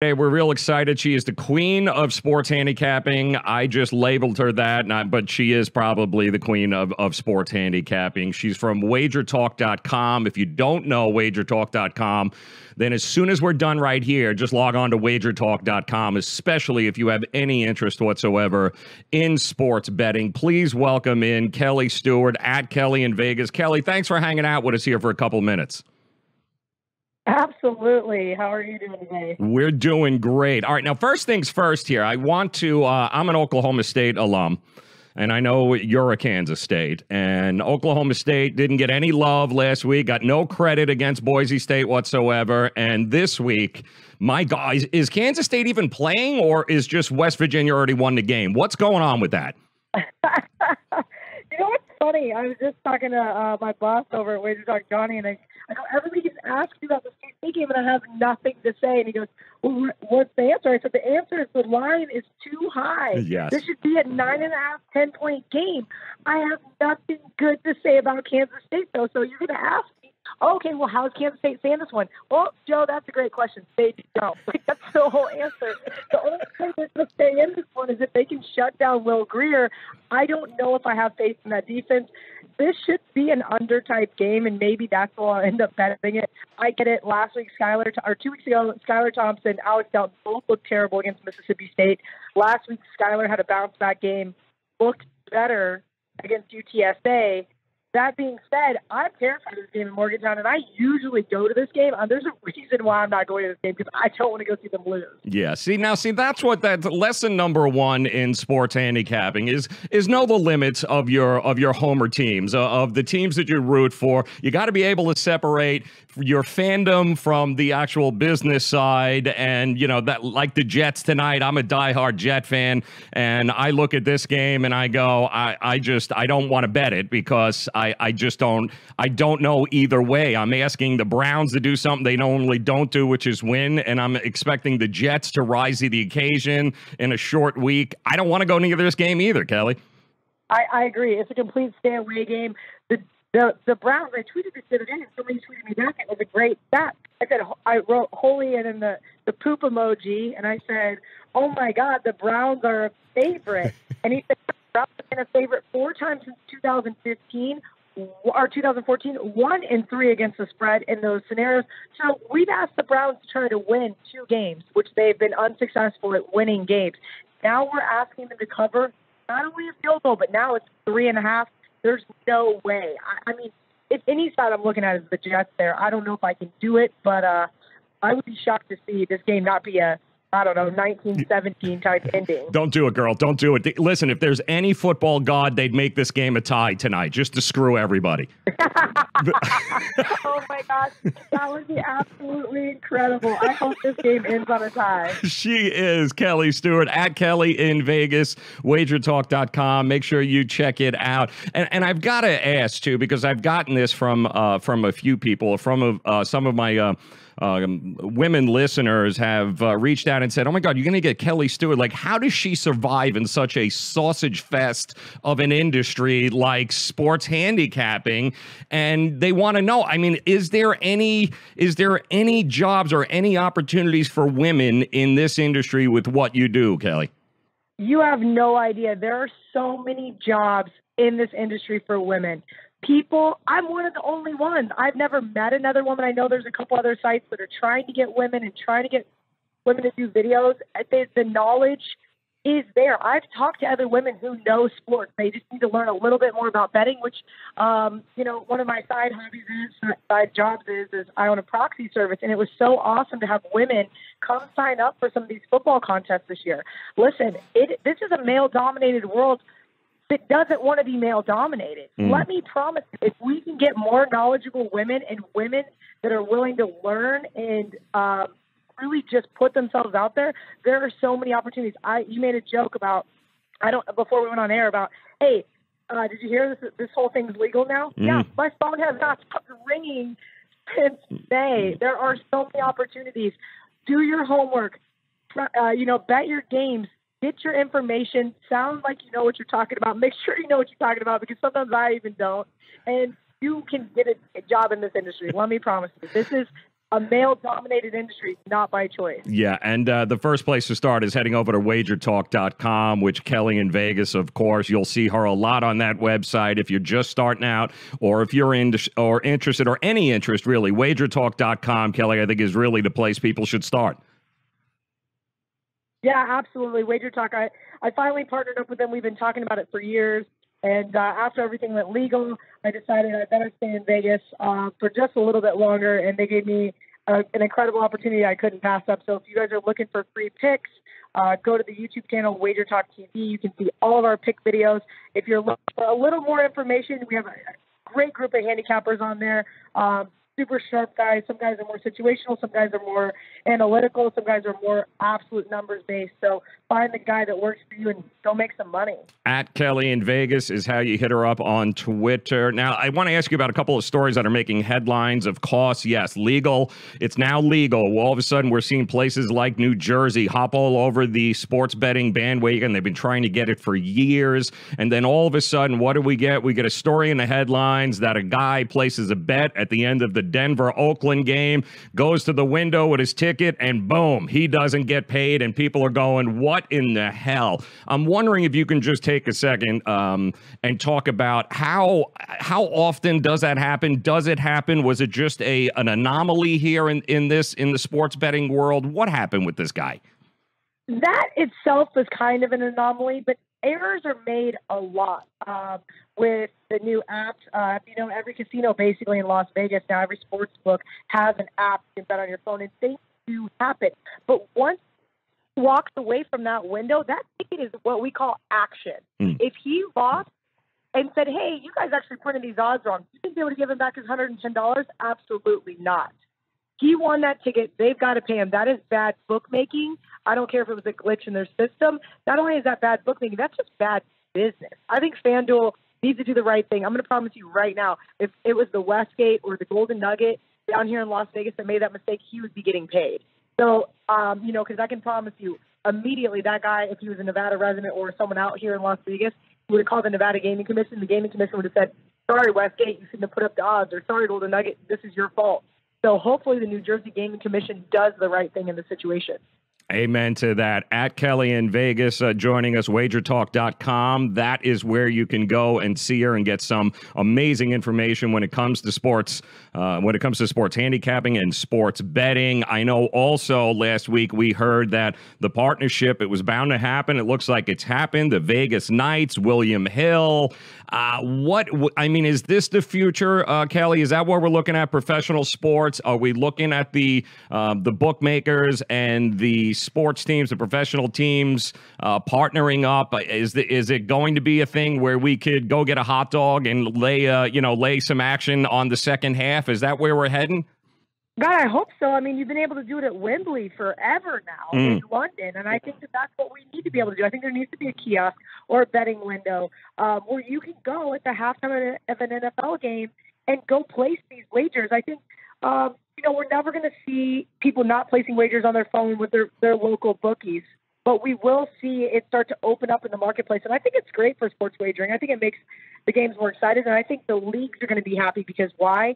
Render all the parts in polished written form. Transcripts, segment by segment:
Hey, we're real excited. She is the queen of sports handicapping. I just labeled her that, but she is probably the queen of sports handicapping. She's from wagertalk.com. If you don't know wagertalk.com, then as soon as we're done right here, just log on to wagertalk.com, especially if you have any interest whatsoever in sports betting. Please welcome in Kelly Stewart at Kelly in Vegas. Kelly, thanks for hanging out with us here for a couple minutes. Absolutely. How are you doing today? We're doing great. All right. Now, first things first here. I want to, I'm an Oklahoma State alum, and I know you're a Kansas State. And Oklahoma State didn't get any love last week, got no credit against Boise State whatsoever. And this week, my God, is Kansas State even playing, or is just West Virginia already won the game? What's going on with that? You know what's funny? I was just talking to my boss over at Wager Talk, Johnny, and I go, everybody keeps asking about the State game, and I have nothing to say. And he goes, well, what's the answer? I said, the answer is the line is too high. Yes. This should be a 9.5, 10-point game. I have nothing good to say about Kansas State, though. So you're going to ask me, okay, well, how's Kansas State saying this one? Well, Joe, that's a great question. They don't. That's the whole answer. The only thing that's going to stay in this one is if they can shut down Will Greer. I don't know if I have faith in that defense. This should be an under-type game, and maybe that's why I'll end up betting it. I get it. Last week, 2 weeks ago, Skylar Thompson, Alex Delton both looked terrible against Mississippi State. Last week, Skylar had a bounce-back game, looked better against UTSA. That being said, I'm terrified of this game in Morgantown, and I usually go to this game. There's a reason why I'm not going to this game, because I don't want to go see them lose. Yeah, see, that's lesson number one in sports handicapping is know the limits of your homer teams, of the teams that you root for. You got to be able to separate your fandom from the actual business side, and that, like the Jets tonight. I'm a diehard Jet fan, and I look at this game and I go, I don't want to bet it because I just don't know either way. I'm asking the Browns to do something they normally don't do, which is win, and I'm expecting the Jets to rise to the occasion in a short week. I don't want to go near this game either, Kelly. I agree. It's a complete stay-away game. The Browns, I tweeted this the other day, and somebody tweeted me back. It was a great stat. I wrote holy and then the poop emoji, and I said, oh, my God, the Browns are a favorite. And he said, the Browns have been a favorite 4 times since 2015. Or 2014, 1-3 against the spread in those scenarios. So we've asked the Browns to try to win 2 games, which they've been unsuccessful at winning games. Now we're asking them to cover not only a field goal, but now it's 3.5. There's no way. I mean, if any side I'm looking at is the Jets there, I don't know if I can do it, but I would be shocked to see this game not be a 1917 type ending. Don't do it, girl. Don't do it. Listen, if there's any football god, they'd make this game a tie tonight just to screw everybody. Oh, my gosh. That would be absolutely incredible. I hope this game ends on a tie. She is Kelly Stewart at Kelly in Vegas, wagertalk.com. Make sure you check it out. And I've got to ask, too, because I've gotten this from a few people, from some of my women listeners have reached out and said, oh, my God, you're going to get Kelly Stewart. Like, how does she survive in such a sausage fest of an industry like sports handicapping? And they want to know, I mean, is there any jobs or any opportunities for women in this industry with what you do, Kelly? You have no idea. There are so many jobs in this industry for women. I'm one of the only ones. I've never met another woman. I know there's a couple other sites that are trying to get women and trying to get women to do videos. The knowledge is there. I've talked to other women who know sports. They just need to learn a little bit more about betting, which, one of my side jobs is I own a proxy service, and it was so awesome to have women come sign up for some of these football contests this year. Listen, this is a male-dominated world that doesn't want to be male-dominated. Let me promise you, if we can get more knowledgeable women and women that are willing to learn and really just put themselves out there, there are so many opportunities. You made a joke about, before we went on air, about, hey, did you hear this whole thing's legal now? Yeah, my phone has not stopped ringing since May. There are so many opportunities. Do your homework. Bet your games. Get your information. Sound like you know what you're talking about. Make sure you know what you're talking about, because sometimes I even don't. And you can get a job in this industry. Let me promise you. This is a male-dominated industry, not by choice. Yeah, and the first place to start is heading over to wagertalk.com, which Kelly in Vegas, of course, you'll see her a lot on that website if you're just starting out, or if you're interested, or any interest, really. Wagertalk.com, Kelly, I think is really the place people should start. Yeah, absolutely. Wager Talk, I finally partnered up with them. We've been talking about it for years. And after everything went legal, I decided I better stay in Vegas for just a little bit longer. And they gave me an incredible opportunity I couldn't pass up. So if you guys are looking for free picks, go to the YouTube channel, Wager Talk TV. You can see all of our pick videos. If you're looking for a little more information, we have a great group of handicappers on there. Super sharp guys. Some guys are more situational. Some guys are more analytical. Some guys are more absolute numbers based. So find the guy that works for you and go make some money. At Kelly in Vegas is how you hit her up on Twitter. Now, I want to ask you about a couple of stories that are making headlines. Of course, yes, legal. It's now legal. Well, all of a sudden, we're seeing places like New Jersey hop all over the sports betting bandwagon. They've been trying to get it for years. And then all of a sudden, what do we get? We get a story in the headlines that a guy places a bet at the end of the Denver-Oakland game, goes to the window with his ticket, and boom, he doesn't get paid, and people are going, what in the hell? I'm wondering if you can just take a second and talk about how often does that happen? Does it happen? Was it just an anomaly here in the sports betting world? What happened with this guy? That itself is kind of an anomaly, but errors are made a lot with the new apps. You know, every casino basically in Las Vegas now, every sports book has an app you can bet on your phone, and things do happen. But once he walks away from that window, that ticket is what we call action. If he lost and said, hey, you guys actually printed these odds wrong, you think they would give him back his $110? Absolutely not. He won that ticket. They've got to pay him. That is bad bookmaking. I don't care if it was a glitch in their system. Not only is that bad bookmaking, that's just bad business. I think FanDuel needs to do the right thing. I'm going to promise you right now, if it was the Westgate or the Golden Nugget down here in Las Vegas that made that mistake, he would be getting paid. So, you know, because I can promise you immediately that guy, if he was a Nevada resident or someone out here in Las Vegas, he would have called the Nevada Gaming Commission. The Gaming Commission would have said, sorry, Westgate, you shouldn't have put up the odds, or sorry, Golden Nugget, this is your fault. So hopefully the New Jersey Gaming Commission does the right thing in the situation. Amen to that. At Kelly in Vegas, joining us, wagertalk.com. That is where you can go and see her and get some amazing information when it comes to sports, handicapping and sports betting. I know also last week we heard that the partnership, it was bound to happen. It looks like it's happened. The Vegas Knights, William Hill. Is this the future, Kelly? Is that what we're looking at, professional sports? Are we looking at the bookmakers and the sports teams, the professional teams partnering up? Is it going to be a thing where we could go get a hot dog and lay some action on the second half? Is that where we're heading? God, I hope so. I mean, you've been able to do it at Wembley forever now in London, and I think that that's what we need to be able to do. I think there needs to be a kiosk or a betting window where you can go at the halftime of an NFL game and go place these wagers. I think, we're never going to see people not placing wagers on their phone with their local bookies, but we will see it start to open up in the marketplace, and I think it's great for sports wagering. I think it makes the games more excited, and I think the leagues are going to be happy because why?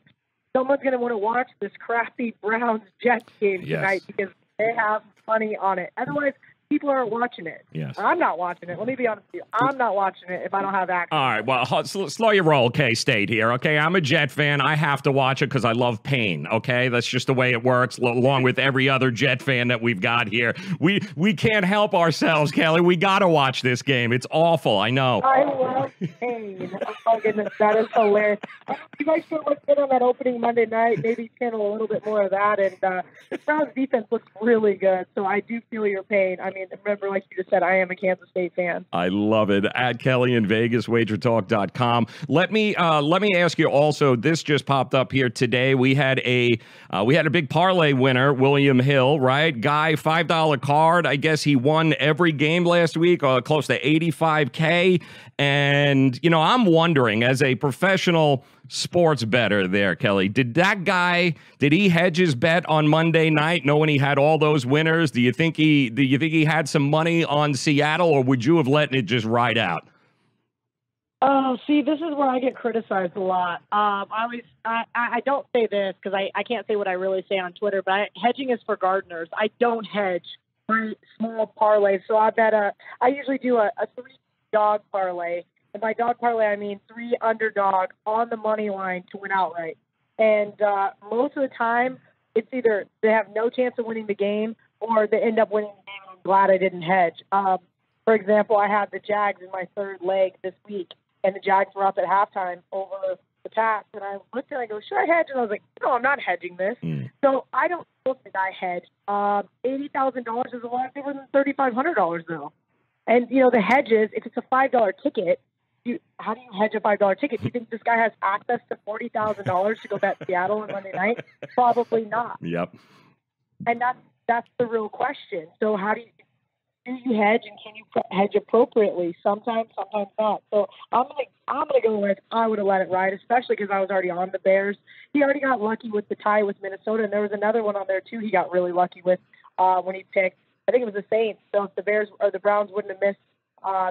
Someone's going to want to watch this crappy Browns-Jets game tonight because they have money on it. Otherwise, people aren't watching it. Yes. I'm not watching it. Let me be honest with you. I'm not watching it if I don't have access. All right. Well, slow your roll, K-State here, okay? I'm a Jet fan. I have to watch it because I love pain, okay? That's just the way it works, along with every other Jet fan that we've got here. We can't help ourselves, Kelly. We got to watch this game. It's awful. I know. I love pain. Oh, my goodness. That is hilarious. You guys should look good on that opening Monday night. Maybe channel a little bit more of that. And the Browns defense looks really good, so I do feel your pain. I mean, remember, like you just said, I am a Kansas State fan. I love it. At Kelly in Vegas, wagertalk.com. Let me ask you also, this just popped up here today. We had a big parlay winner, William Hill, right? Guy, $5 card. I guess he won every game last week, close to $85K. And, I'm wondering, as a professional sports bettor there, Kelly, did he hedge his bet on Monday night knowing he had all those winners? Do you think he had some money on Seattle, or would you have let it just ride out? Oh, see, this is where I get criticized a lot. I don't say this because I can't say what I really say on Twitter, but hedging is for gardeners. I don't hedge my small parlays. So I usually do a 3-dog parlay. And by dog parlay, I mean 3 underdog on the money line to win outright. And most of the time, it's either they have no chance of winning the game or they end up winning the game. And I'm glad I didn't hedge. For example, I had the Jags in my 3rd leg this week, and the Jags were up at halftime over the Pats. And I looked and I go, should I hedge? And I was like, no, I'm not hedging this. So I don't think I hedge. $80,000 is a lot different than $3,500 though. And, the hedges, if it's a $5 ticket, how do you hedge a $5 ticket? Do you think this guy has access to $40,000 to go bet Seattle on Monday night? Probably not. Yep. And that's the real question. So how do you hedge, and can you hedge appropriately? Sometimes not. So I'm gonna go with I would have let it ride, especially because I was already on the Bears. He already got lucky with the tie with Minnesota, and there was another one on there too. He got really lucky with when he picked. I think it was the Saints. So if the Bears or the Browns wouldn't have missed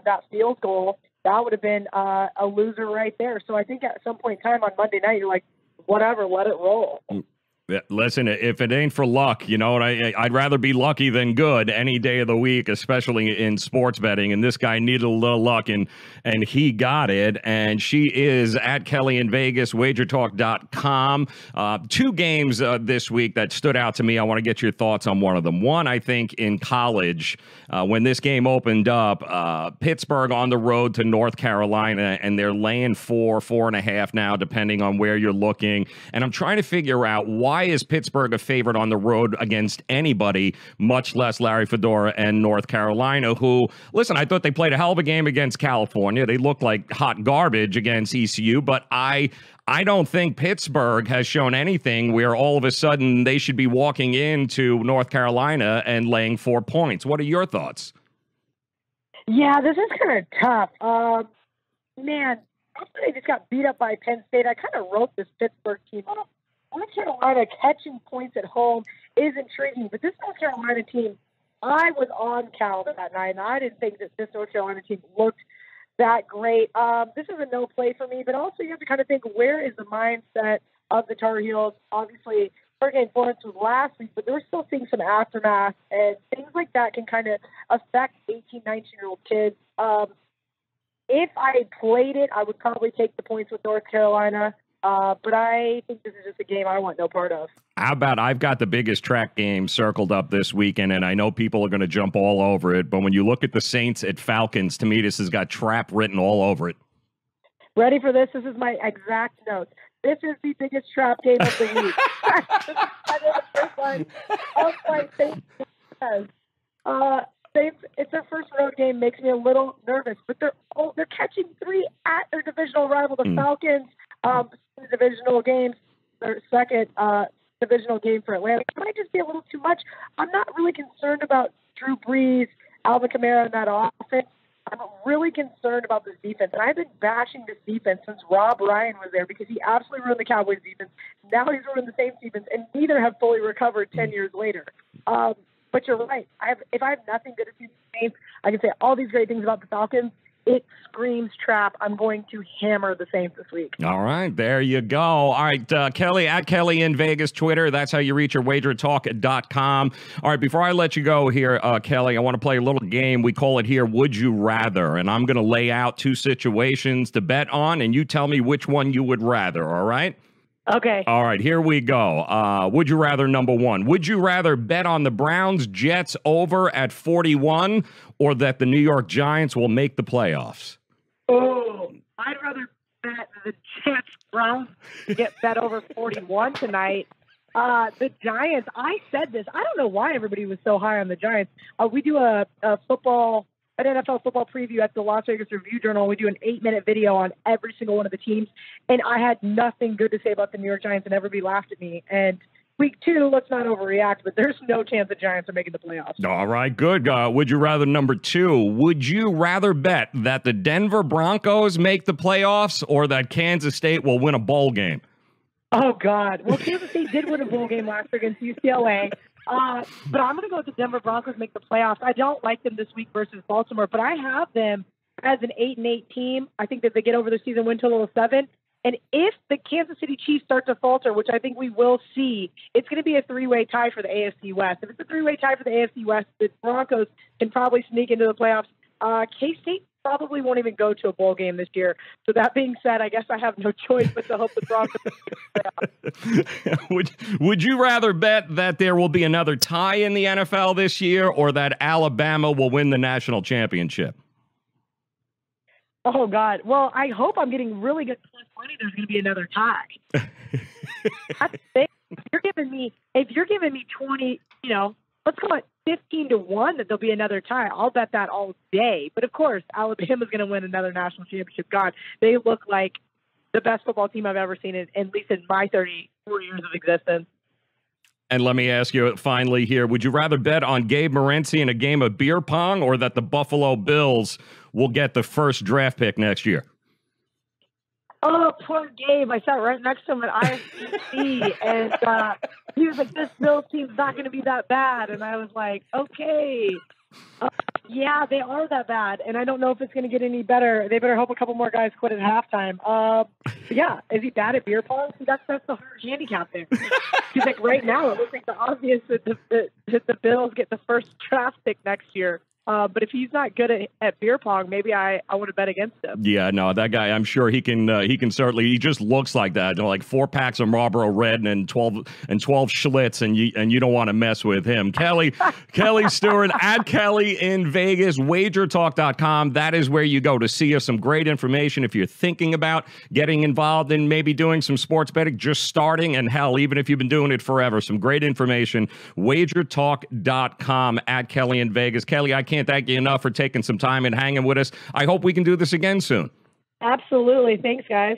that field goal, that would have been a loser right there. So I think at some point in time on Monday night, you're like, whatever, let it roll. Listen, if it ain't for luck, I'd rather be lucky than good any day of the week, especially in sports betting. And this guy needed a little luck, and he got it. And she is at Kelly in Vegas, wagertalk.com. 2 games this week that stood out to me. I want to get your thoughts on one of them. One, I think in college, when this game opened up, Pittsburgh on the road to North Carolina, and they're laying 4.5 now, depending on where you're looking. And I'm trying to figure out why is Pittsburgh a favorite on the road against anybody, much less Larry Fedora and North Carolina, who, listen, I thought they played a hell of a game against California. They looked like hot garbage against ECU, but I don't think Pittsburgh has shown anything where all of a sudden they should be walking into North Carolina and laying 4 points. What are your thoughts? Yeah, this is kind of tough. Man, after they just got beat up by Penn State, I kind of wrote this Pittsburgh team off. North Carolina catching points at home is intriguing, but this North Carolina team, I was on Cal that night, and I didn't think that this North Carolina team looked that great. This is a no play for me, but also you have to kind of think, where is the mindset of the Tar Heels? Obviously, Hurricane Florence was last week, but they were still seeing some aftermath, and things like that can kind of affect 18, 19-year-old kids. If I played it, I would probably take the points with North Carolina. But I think this is just a game I want no part of. How about I've got the biggest track game circled up this weekend, and I know people are going to jump all over it, but when you look at the Saints at Falcons, to me, this has got trap written all over it. Ready for this? This is my exact notes. This is the biggest trap game of the week. I know the first line of my Saints says. Saints, it's their first road game, makes me a little nervous, but they're catching 3 at their divisional rival, the Falcons. Divisional games, their second divisional game for Atlanta. It might just be a little too much. I'm not really concerned about Drew Brees, Alvin Kamara, and that offense. I'm really concerned about this defense. And I've been bashing this defense since Rob Ryan was there because he absolutely ruined the Cowboys defense. Now he's ruined the Saints defense, and neither have fully recovered 10 years later. But you're right. If I have nothing good to see the Saints, I can say all these great things about the Falcons. It screams trap. I'm going to hammer the Saints this week. All right, there you go. All right, Kelly, at Kelly in Vegas, Twitter. That's how you reach her, wagertalk.com. All right, before I let you go here, Kelly, I want to play a little game. We call it here, Would You Rather? And I'm going to lay out 2 situations to bet on, and you tell me which one you would rather, all right? Okay. All right, here we go. Would you rather, number 1, would you rather bet on the Browns-Jets over at 41 or that the New York Giants will make the playoffs? Oh, I'd rather bet the Jets-Browns get bet over 41 tonight. The Giants, I said this. I don't know why everybody was so high on the Giants. We do an NFL football preview at the Las Vegas Review-Journal. We do an 8-minute video on every single one of the teams, and I had nothing good to say about the New York Giants, and everybody laughed at me. And week 2, let's not overreact, but there's no chance the Giants are making the playoffs. All right, good. Would you rather, number 2, would you rather bet that the Denver Broncos make the playoffs or that Kansas State will win a bowl game? Oh, God. Well, Kansas State did win a bowl game last year against UCLA. But I'm going to go with the Denver Broncos make the playoffs. I don't like them this week versus Baltimore, but I have them as an 8-8 team. I think that they get over the season win total of 7. And if the Kansas City Chiefs start to falter, which I think we will see, it's going to be a 3-way tie for the AFC West. If it's a 3-way tie for the AFC West, the Broncos can probably sneak into the playoffs. K-State probably won't even go to a bowl game this year. So that being said, I guess I have no choice but to hope the Broncos. Would you rather bet that there will be another tie in the NFL this year, or that Alabama will win the national championship? Oh, God. Well, I hope I'm getting really good plus money. There's going to be another tie. That's the thing. If you're giving me 20, let's call it 15-1 that there'll be another tie, I'll bet that all day. But of course, Alabama's going to win another national championship. God, they look like the best football team I've ever seen, at least in my 34 years of existence. And let me ask you finally here, would you rather bet on Gabe Morency in a game of beer pong, or that the Buffalo Bills will get the first draft pick next year? Oh, poor Gabe. I sat right next to him at ISBC, and he was like, this Bills team's not going to be that bad. And I was like, okay. Yeah, they are that bad, and I don't know if it's going to get any better. They better hope a couple more guys quit at halftime. Yeah, is he bad at beer pong? That's the hard handicap there. He's like, right now, it looks like the obvious that the Bills get the first draft pick next year. But if he's not good at beer pong, maybe I would have bet against him. Yeah, no, that guy, I'm sure he can certainly. He just looks like that, like 4 packs of Marlboro Red and 12 Schlitz, and you don't want to mess with him. Kelly Stewart at Kelly in Vegas, wagertalk.com. That is where you go to see us. Some great information if you're thinking about getting involved in maybe doing some sports betting, just starting, and hell, even if you've been doing it forever. Some great information. Wagertalk.com at Kelly in Vegas. Kelly, I can't thank you enough for taking some time and hanging with us. I hope we can do this again soon. Absolutely. Thanks, guys.